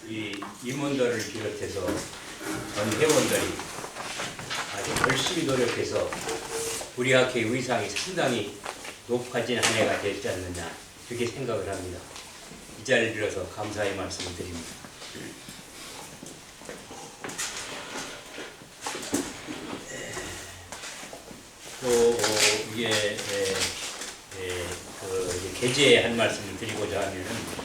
이 임원들을 비롯해서 전 회원들이 아주 열심히 노력해서 우리 학회의 의상이 상당히 높아진 한 해가 됐지 않느냐 그렇게 생각을 합니다. 이 자리를 빌어서 감사의 말씀을 드립니다. 또 이게 계제에 한 말씀을 드리고자 하면은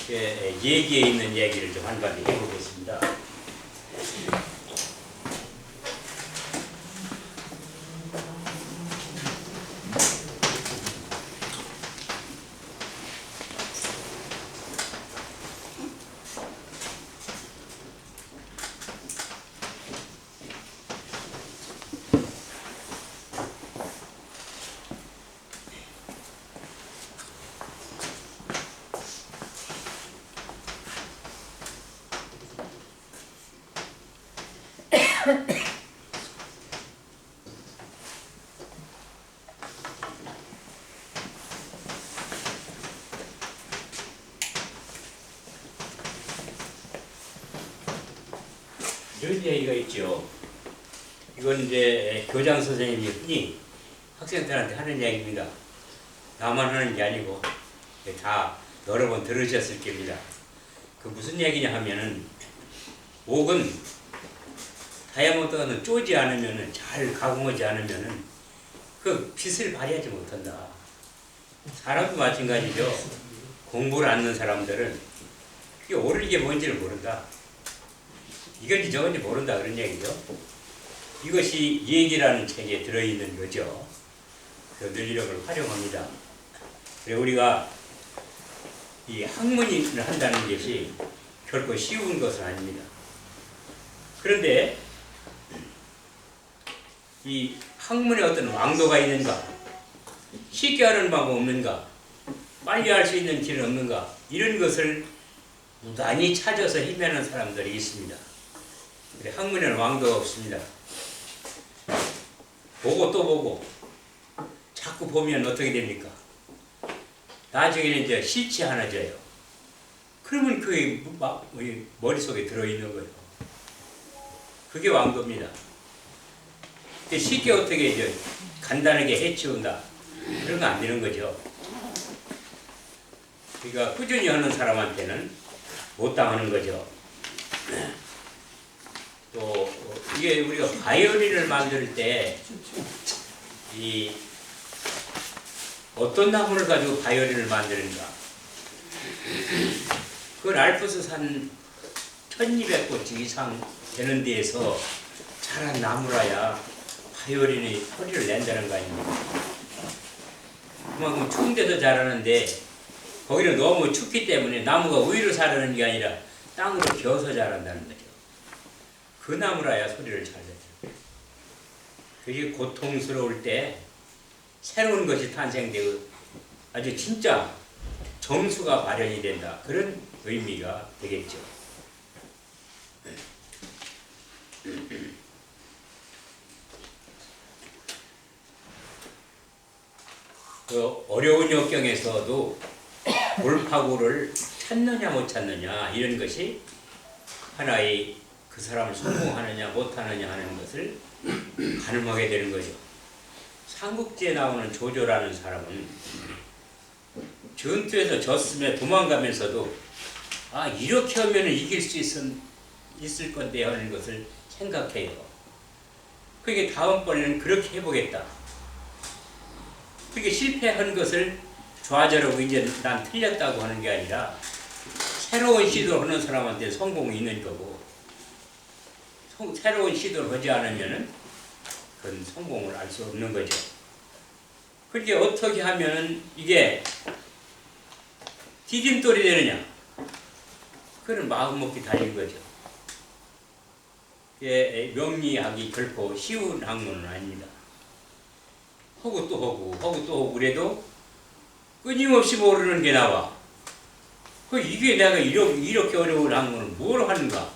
얘기에 있는 얘기를 좀 한 가지 해보겠습니다. 이런 얘기가 있죠. 이건 이제 교장 선생님이 흔히 학생들한테 하는 얘기입니다. 나만 하는 게 아니고 다 여러 번 들으셨을 겁니다. 그 무슨 얘기냐 하면은 옥은 다이아몬드는 쪼지 않으면은 잘 가공하지 않으면은 그 빛을 발휘하지 못한다. 사람도 마찬가지죠. 공부를 안 하는 사람들은 그게 옳은 게 뭔지를 모른다. 이건지 저건지 모른다 그런 얘기죠. 이것이 얘기라는 책에 들어있는 거죠. 그 논리력을 활용합니다. 그래 우리가 이 학문을 한다는 것이 결코 쉬운 것은 아닙니다. 그런데 이 학문에 어떤 왕도가 있는가, 쉽게 하는 방법 없는가, 빨리 할 수 있는 길은 없는가, 이런 것을 무단히 찾아서 헤매는 사람들이 있습니다. 그래, 학문에는 왕도가 없습니다. 보고 또 보고 자꾸 보면 어떻게 됩니까? 나중에는 이제 실체하나져요. 그러면 그게 머릿속에 들어있는 거예요. 그게 왕도입니다. 쉽게 어떻게 이제 간단하게 해치운다 그런 거 안 되는 거죠. 그러니까 꾸준히 하는 사람한테는 못 당하는 거죠. 또 이게 우리가 바이올린을 만들 때 이 어떤 나무를 가지고 바이올린을 만드는가? 그건 알프스산 1200꽃 이상 되는 데에서 자란 나무라야 바이올린이 소리를 낸다는 거 아닙니까? 그만큼 추운 데서 자라는데 거기는 너무 춥기 때문에 나무가 위로 자라는 게 아니라 땅으로 기어서 자란다는 거죠. 그 나무라야 소리를 잘 내죠. 그게 고통스러울 때 새로운 것이 탄생되고 아주 진짜 정수가 발현이 된다. 그런 의미가 되겠죠. 그 어려운 역경에서도 돌파구를 찾느냐 못 찾느냐 이런 것이 하나의 그 사람을 성공하느냐 못하느냐 하는 것을 가늠하게 되는 거죠. 삼국지에 나오는 조조라는 사람은 전투에서 졌으면 도망가면서도 아 이렇게 하면 이길 수 있을 건데 하는 것을 생각해요. 그게 다음번에는 그렇게 해보겠다. 그게 실패한 것을 좌절하고 이제 난 틀렸다고 하는 게 아니라 새로운 시도를 하는 사람한테 성공이 있는 거고 새로운 시도를 하지 않으면 그건 성공을 알 수 없는 거죠. 그렇게 어떻게 하면 이게 디딤돌이 되느냐? 그건 마음먹기 달린 거죠. 명리학이 결코 쉬운 학문은 아닙니다. 하고 또 하고 그래도 끊임없이 모르는 게 나와. 이게 내가 이렇게 어려운 학문을 뭘 하는가?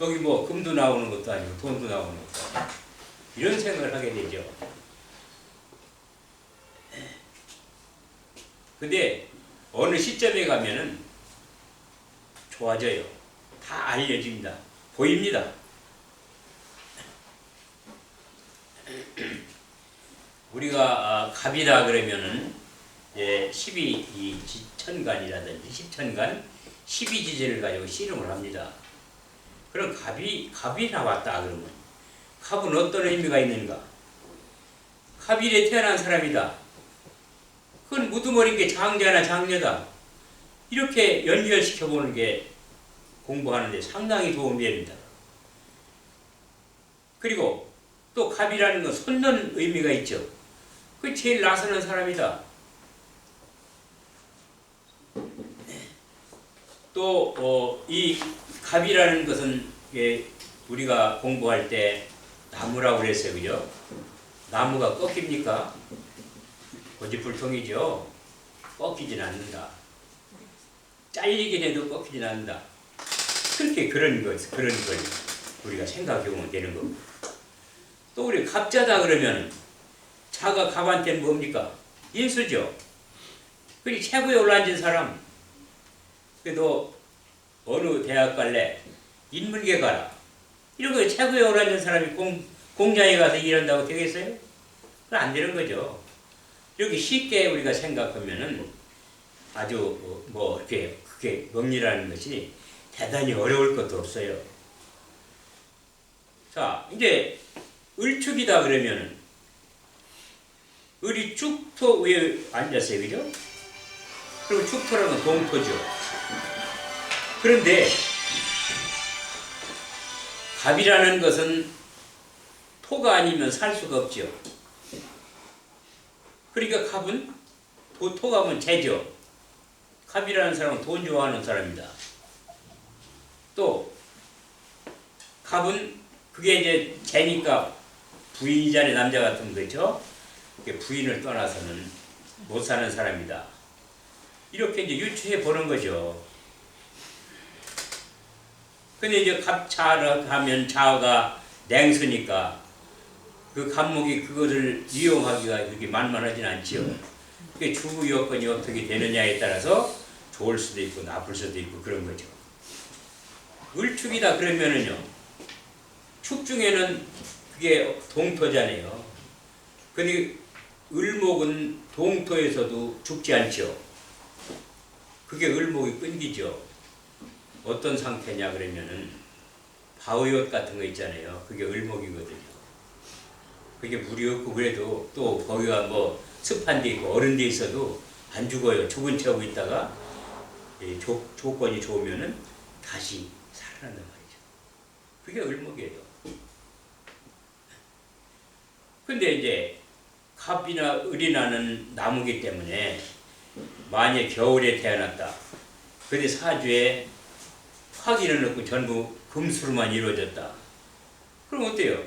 여기 뭐 금도 나오는 것도 아니고 돈도 나오는 것도 아니고 이런 생각을 하게 되죠. 근데 어느 시점에 가면은 좋아져요. 다 알려집니다. 보입니다. 우리가 갑이다 그러면은 12천간이라든지 10천간 12지제를 가지고 씨름을 합니다. 그럼 갑이 나왔다 그러면 갑은 어떤 의미가 있는가? 갑일에 태어난 사람이다. 그건 무드머린 게 장자나 장녀다. 이렇게 연결시켜보는 게 공부하는데 상당히 도움이 됩니다. 그리고 또 갑이라는 건 솟는 의미가 있죠. 그 제일 나서는 사람이다. 또 이 갑이라는 것은 우리가 공부할 때 나무라고 그랬어요. 그죠? 나무가 꺾입니까? 고집불통이죠. 꺾이진 않는다. 잘리긴 해도 꺾이진 않는다. 그렇게 그런 걸 우리가 생각해보면 되는 겁니다. 또 우리 갑자다 그러면 자가 갑한테는 뭡니까? 인수죠. 그리고 최고에 올라앉은 사람. 그래도 어느 대학 갈래? 인문계 가라. 이런 거 최고에 올라앉은 사람이 공장에 가서 일한다고 되겠어요? 그건 안 되는 거죠. 이렇게 쉽게 우리가 생각하면은 아주 이렇게 그게 명리라는 것이 대단히 어려울 것도 없어요. 자, 이제 을축이다 그러면은 을이 축토 위에 앉았어요. 그죠? 그리고 축토라는 건 동토죠. 그런데 갑이라는 것은 토가 아니면 살 수가 없죠. 그러니까 갑은 토가 하면 재죠. 갑이라는 사람은 돈 좋아하는 사람이다. 또 갑은 그게 이제 재니까 부인이자네 남자 같은 거죠. 부인을 떠나서는 못 사는 사람이다. 이렇게 이제 유추해 보는 거죠. 근데 이제 갑자를 하면 자가 냉수니까 그 갑목이 그것을 이용하기가 그렇게 만만하진 않지요. 그게 주 여건이 어떻게 되느냐에 따라서 좋을 수도 있고 나쁠 수도 있고 그런 거죠. 을축이다 그러면은요, 축 중에는 그게 동토잖아요. 근데 을목은 동토에서도 죽지 않죠. 그게 을목이 끊기죠. 어떤 상태냐 그러면은 바위옷 같은 거 있잖아요. 그게 을목이거든요. 그게 물이 없고 그래도 또 거기가 습한 데 있고 얼은 데 있어도 안 죽어요. 죽은 채 하고 있다가 조건이 좋으면은 다시 살아난단 말이죠. 그게 을목이에요. 근데 이제 갑이나 을이 나는 나무기 때문에 만약 겨울에 태어났다. 근데 사주에 화기는 없고 전부 금수로만 이루어졌다. 그럼 어때요?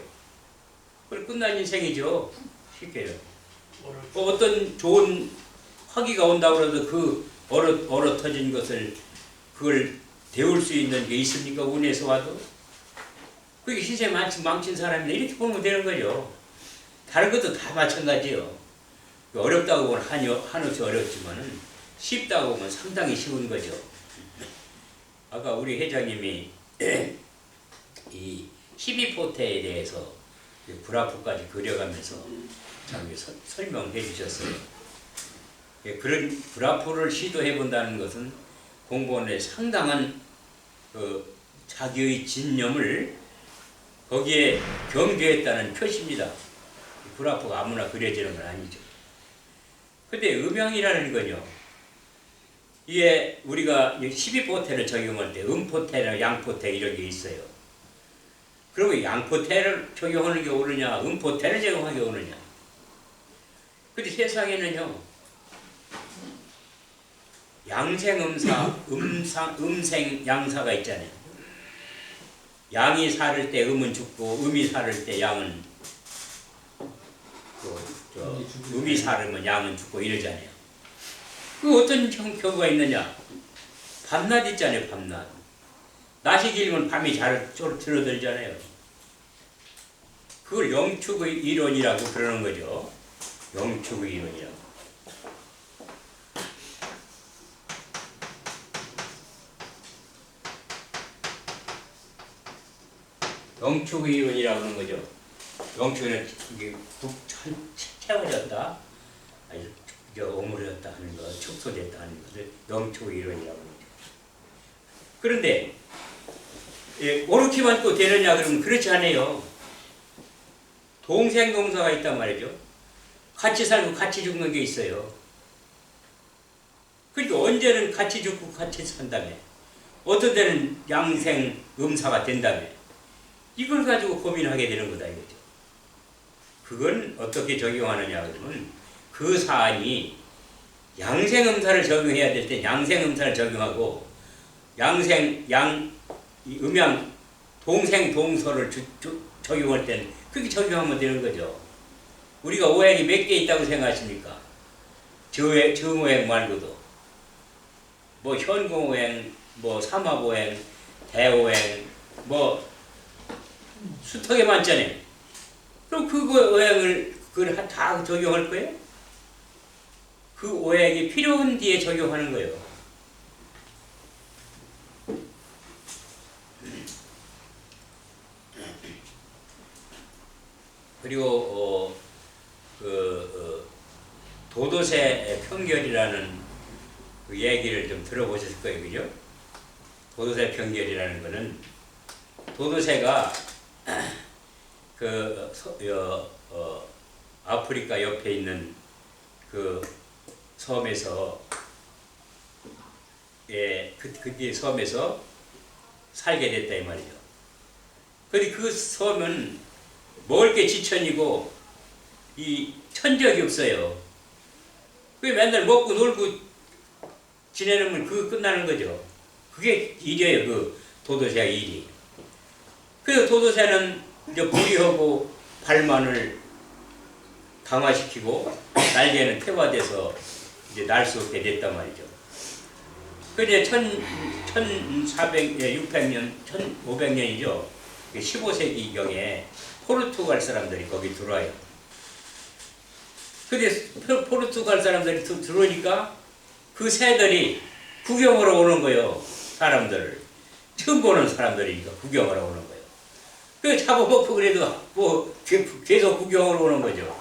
그럼 끝난 인생이죠. 쉽게요. 어떤 좋은 화기가 온다고 해도 그 얼어 터진 것을 그걸 데울 수 있는 게 있습니까? 운에서 와도? 그게 시세 망친 사람이네. 이렇게 보면 되는 거죠. 다른 것도 다 마찬가지예요. 어렵다고 보면 한없이 어렵지만은 쉽다고 보면 상당히 쉬운 거죠. 아까 우리 회장님이 이 12포태에 대해서 그래프까지 그려가면서 참 설명해 주셨어요. 그런 그래프를 시도해 본다는 것은 공무원의 상당한 자기의 진념을 거기에 경주했다는 표시입니다. 그래프가 아무나 그려지는 건 아니죠. 근데 음양이라는 건요, 이게 우리가 12포태를 적용할 때 음포태나 양포태 이런 게 있어요. 그러면 양포태를 적용하는 게 옳으냐, 음포태를 적용하는 게 옳으냐. 근데 세상에는요, 양생음사, 음생 양사가 있잖아요. 양이 살을 때 음은 죽고 음이 살을 때 양은 음이 살으면 양은 죽고 이러잖아요. 그 어떤 경우가 있느냐? 밤낮 있잖아요. 밤낮. 낮이 길면 밤이 잘 줄어들잖아요. 그걸 영축의 이론이라고 그러는 거죠. 영축의 이론이라고. 영축 이론이라고 하는 거죠. 영축은 이게 푹 채워졌다, 아니 오므려졌다 하는 거, 축소됐다 하는 것을 영축 이론이라고 하는 거죠. 그런데 옳기만 또 되느냐 그러면 그렇지 않아요. 동생동사가 있단 말이죠. 같이 살고 같이 죽는 게 있어요. 그러니까 언제는 같이 죽고 같이 산다며, 어떤 때는 양생 음사가 된다며, 이걸 가지고 고민하게 되는 거다 이거죠. 그건 어떻게 적용하느냐 그러면 그 사안이 양생음사를 적용해야 될 때 양생음사를 적용하고 음양 동생동서를 적용할 때는 그렇게 적용하면 되는 거죠. 우리가 오행이 몇 개 있다고 생각하십니까? 정오행 말고도 뭐 현공오행, 뭐 삼합오행, 대오행, 뭐 수턱에 많잖아요. 그럼 그 오행을 그걸 다 적용할 거예요? 그 오행이 필요한 뒤에 적용하는 거예요. 그리고 도도새 평결이라는 그 얘기를 좀 들어보셨을 거예요, 그죠? 도도새 평결이라는 거는 도도새가 아프리카 옆에 있는 그 섬에서 그 섬에서 살게 됐다 이 말이죠. 근데 그 섬은 먹을 게 지천이고 이 천적이 없어요. 그 맨날 먹고 놀고 지내면 그거 끝나는 거죠. 그게 일이에요, 그 도도새 일이. 그래서 도도새는 이제 부리하고 발만을 강화시키고 날개는 태화돼서 이제 날 수 없게 됐단 말이죠. 그 이제 600년, 1500년이죠. 15세기경에 포르투갈 사람들이 거기 들어와요. 근데 포르투갈 사람들이 들어오니까 그 새들이 구경하러 오는 거예요. 사람들을. 처음 보는 사람들이니까 구경하러 오는 거예요. 그 잡아먹고 그래도 뭐 계속 구경하러 오는 거죠.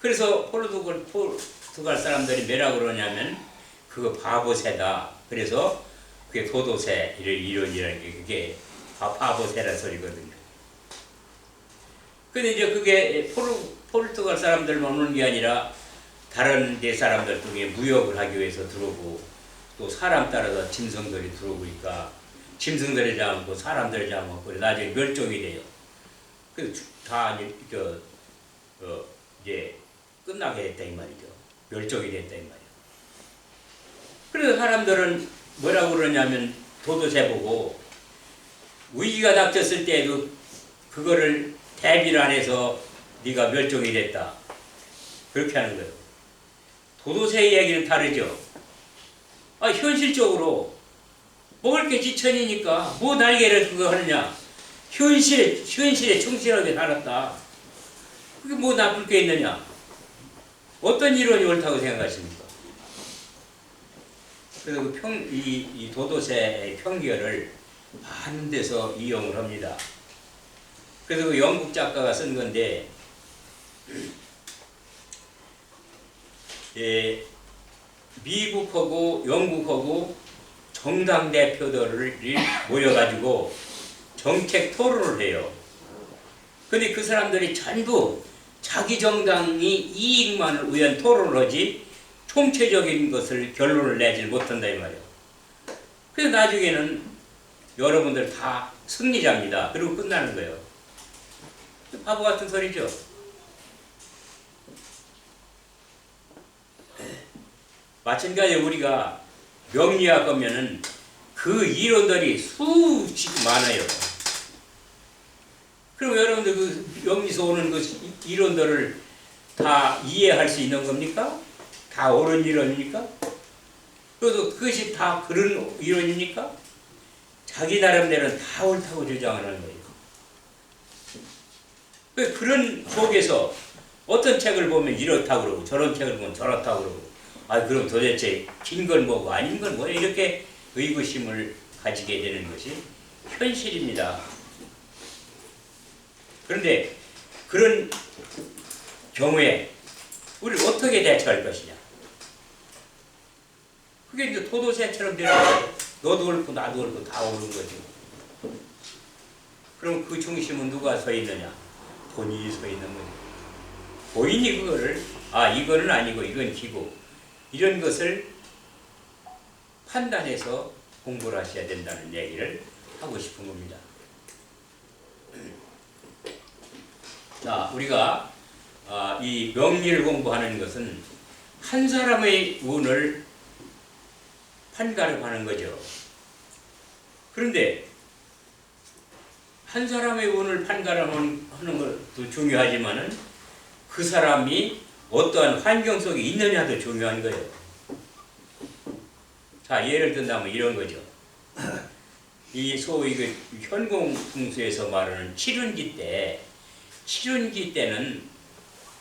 그래서 포르투갈 사람들이 뭐라고 그러냐면 그거 바보새다. 그래서 그게 도도새 이론이라는 게 그게 바보새라는 소리거든요. 근데 이제 그게 포르투갈 사람들만 오는 게 아니라 다른 데 사람들 중에 무역을 하기 위해서 들어오고 또 사람 따라서 짐승들이 들어오니까 짐승들이 잡고 사람들이 잡고 나중에 멸종이 돼요. 그래서 다 이제 끝나게 됐다 이 말이죠. 멸종이 됐다 이 말이에요. 그래서 사람들은 뭐라고 그러냐면 도도새 보고 위기가 닥쳤을 때에도 그거를 대비를 안 해서 네가 멸종이 됐다. 그렇게 하는 거예요. 도도새의 얘기는 다르죠. 현실적으로 먹을 게 지천이니까 뭐 날개를 그거 하느냐. 현실에 충실하게 살았다. 그게 뭐 나쁠 게 있느냐. 어떤 이론이 옳다고 생각하십니까? 그래서 이 도도새의 평결을 많은 데서 이용을 합니다. 그래서 그 영국 작가가 쓴 건데, 미국하고 영국하고 정당 대표들이 모여가지고 정책 토론을 해요. 근데 그 사람들이 전부 자기 정당이 이익만을 위한 토론을 하지 총체적인 것을 결론을 내지 못한다 이 말이에요. 그래서 나중에는 여러분들 다 승리자입니다. 그리고 끝나는 거예요. 바보 같은 소리죠. 마찬가지로 우리가 명리학 하면은 그 이론들이 수십 많아요. 그럼 여러분들 그 여기서 오는 그 이론들을 다 이해할 수 있는 겁니까? 다 옳은 이론입니까? 그래서 그것이 다 그런 이론입니까? 자기 나름대로는 다 옳다고 주장하는 거예요. 그런 속에서 어떤 책을 보면 이렇다고 그러고 저런 책을 보면 저렇다고 그러고 그럼 도대체 긴 건 뭐고 아닌 건 뭐야 이렇게 의구심을 가지게 되는 것이 현실입니다. 그런데 그런 경우에 우리를 어떻게 대처할 것이냐? 그게 이제 도도새처럼 되는 거예요. 너도 옳고 나도 옳고 다 옳은 거죠. 그럼 그 중심은 누가 서 있느냐? 본인이 서 있는 거죠. 본인이 그거를 이거는 아니고 이건 기고 이런 것을 판단해서 공부를 하셔야 된다는 얘기를 하고 싶은 겁니다. 자, 우리가 이 명리를 공부하는 것은 한 사람의 운을 판가름하는 거죠. 그런데 한 사람의 운을 판가름하는 것도 중요하지만은 그 사람이 어떠한 환경 속에 있느냐도 중요한 거예요. 자, 예를 든다면 이런 거죠. 이 소위 그 현공풍수에서 말하는 칠운기 때는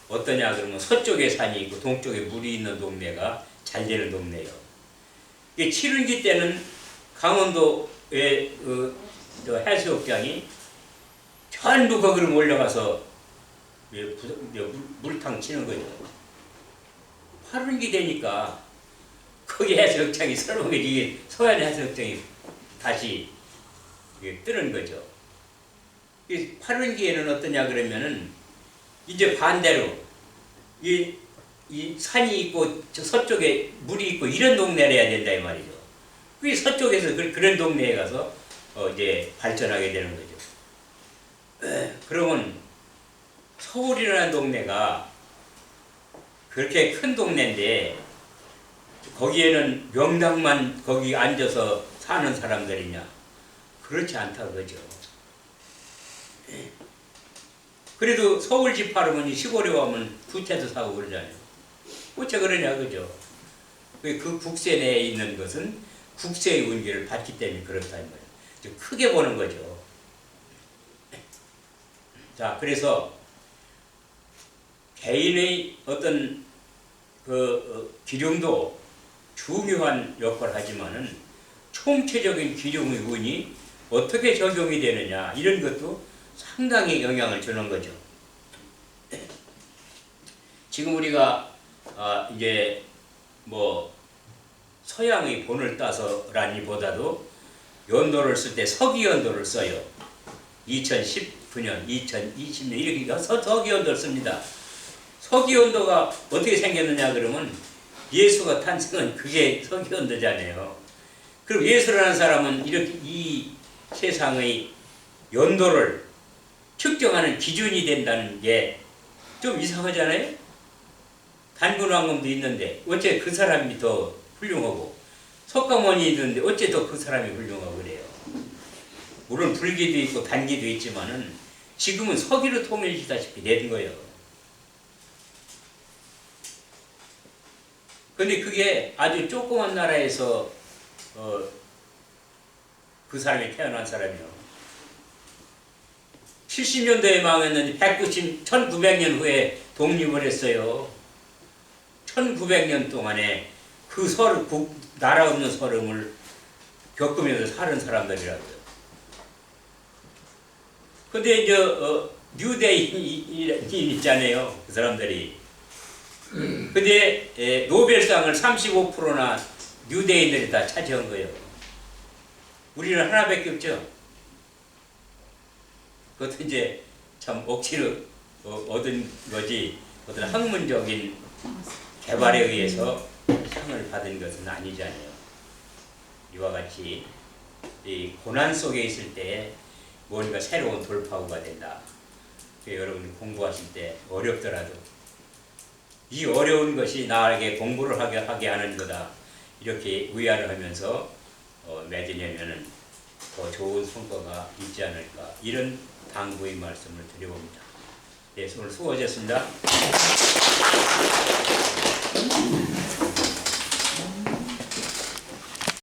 어떠냐 그러면 서쪽에 산이 있고 동쪽에 물이 있는 동네가 잘 되는 동네예요. 이 칠운기 때는 강원도의 해수욕장이 전부 거기로 몰려가서 물탕 치는 거죠. 팔운기 되니까 거기 해수욕장이 설렁해지게 서해안 해수욕장이 다시 뜨는 거죠. 이 팔운기에는 어떠냐 그러면은 이제 반대로 이 산이 있고 저 서쪽에 물이 있고 이런 동네를 해야 된다 이 말이죠. 그 서쪽에서 그런 동네에 가서 이제 발전하게 되는 거죠. 그러면 서울이라는 동네가 그렇게 큰 동네인데 거기에는 명당만 거기 앉아서 사는 사람들이냐? 그렇지 않다 그거죠. 그래도 서울 집 팔으면 시골에 오면 두 채도 사고 그러잖아요. 어째 그러냐 그죠? 그 국세 내에 있는 것은 국세의 운기를 받기 때문에 그렇다는 거예요. 좀 크게 보는 거죠. 자, 그래서 개인의 어떤 기lum도 중요한 역할을 하지만은 총체적인 기lum의 운이 어떻게 적용이 되느냐 이런 것도 상당히 영향을 주는 거죠. 지금 우리가 이제 뭐 서양의 본을 따서라기보다도 연도를 쓸 때 서기연도를 써요. 2019년, 2020년 이렇게 서기연도를 씁니다. 서기연도가 어떻게 생겼느냐 그러면 예수가 탄생은 그게 서기연도잖아요. 그럼 예수라는 사람은 이렇게 이 세상의 연도를 측정하는 기준이 된다는 게 좀 이상하잖아요. 단군왕검도 있는데 어째 그 사람이 더 훌륭하고 석가모니 있는데 어째 더 그 사람이 훌륭하고 그래요. 물론 불기도 있고 단기도 있지만은 지금은 서기로 통일시다시피 된 거예요. 근데 그게 아주 조그만 나라에서 그 사람이 태어난 사람이요. 70년대에 망했는데 1900년 후에 독립을 했어요. 1900년 동안에 그 나라 없는 서름을 겪으면서 사는 사람들이라고요. 근데 이제 뉴데이인이 있잖아요. 그 사람들이. 근데 노벨상을 35%나 뉴데이인들이 다 차지한 거예요. 우리는 하나밖에 없죠. 그것도 이제 참 억지로 얻은 거지 어떤 학문적인 개발에 의해서 상을 받은 것은 아니잖아요. 이와 같이 이 고난 속에 있을 때 뭔가 새로운 돌파구가 된다. 여러분이 공부하실 때 어렵더라도 이 어려운 것이 나에게 공부를 하게 하는 거다. 이렇게 위안을 하면서 맺으려면은 더 좋은 성과가 있지 않을까. 이런 당부의 말씀을 드려봅니다. 네, 오늘 수고하셨습니다.